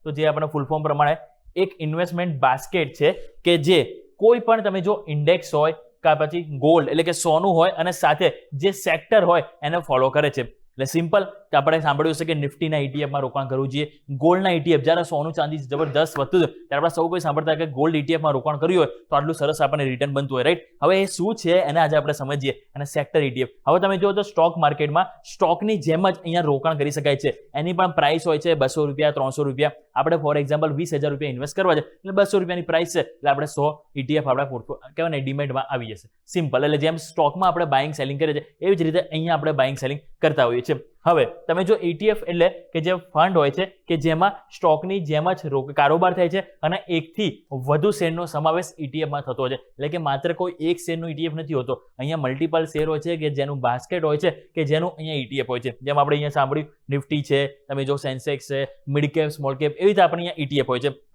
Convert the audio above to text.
તો જે આપણે ફૂલ ફોર્મ પ્રમાણે એક ઇન્વેસ્ટમેન્ટ બાસ્કેટ છે કે જે કોઈ પણ તમે જો ઇન્ડેક્સ હોય કે પછી ગોલ્ડ એટલે કે સોનું હોય અને સાથે જે સેક્ટર હોય એને ફોલો કરે છે. એટલે સિમ્પલ કે આપણે સાંભળ્યું છે કે નિફ્ટીના ઇટીએફમાં રોકાણ કરવું જોઈએ, ગોલ્ડના ઇટીએફ જ્યારે સોનું ચાંદી જબરદસ્ત વધતું હતું ત્યારે આપણે સૌ કોઈ સાંભળતા કે ગોલ્ડ ઇટીએફમાં રોકાણ કર્યું હોય તો આટલું સરસ આપણને રિટર્ન બનતું હોય, રાઈટ? હવે એ શું છે એને આજે આપણે સમજીએ. અને સેક્ટર ઇટીએફ, હવે તમે જુઓ તો સ્ટોક માર્કેટમાં સ્ટોકની જેમ જ અહીંયા રોકાણ કરી શકાય છે. એની પણ પ્રાઇસ હોય છે 200 રૂપિયા, 300 રૂપિયા. આપણે ફોર એક્ઝામ્પલ 20,000 રૂપિયા ઇન્વેસ્ટ કરવા છે એટલે 200 રૂપિયાની પ્રાઇસ છે એટલે આપણે 100 ઇટીએફ આપણા પોર્ટફોલિયો કહેવાય ને ડીમેટમાં આવી જશે. સિમ્પલ. એટલે જેમ સ્ટોકમાં આપણે બાઇંગ સેલિંગ કરીએ છીએ એવી જ રીતે અહીંયા આપણે બાઇંગ સેલિંગ કરતા હોઈએ છીએ. હવે તમે જો ETF એટલે કે જે ફંડ હોય છે કે જેમાં સ્ટોકની જેમ જ કારોબાર થાય છે અને એકથી વધુ શેરનો સમાવેશ ETFમાં થતો હોય છે. એટલે કે માત્ર કોઈ એક શેરનું ETF નથી હોતો, અહીંયા મલ્ટિપલ શેર હોય છે કે જેનું બાસ્કેટ હોય છે કે જેનું અહીંયા ETF હોય છે. જેમ આપણે અહીંયા સાંભળ્યું નિફ્ટી છે, તમે જો સેન્સેક્સ છે, મિડ કેપ, સ્મોલ કેપ, એવી રીતે આપણે અહીંયા ETF હોય છે.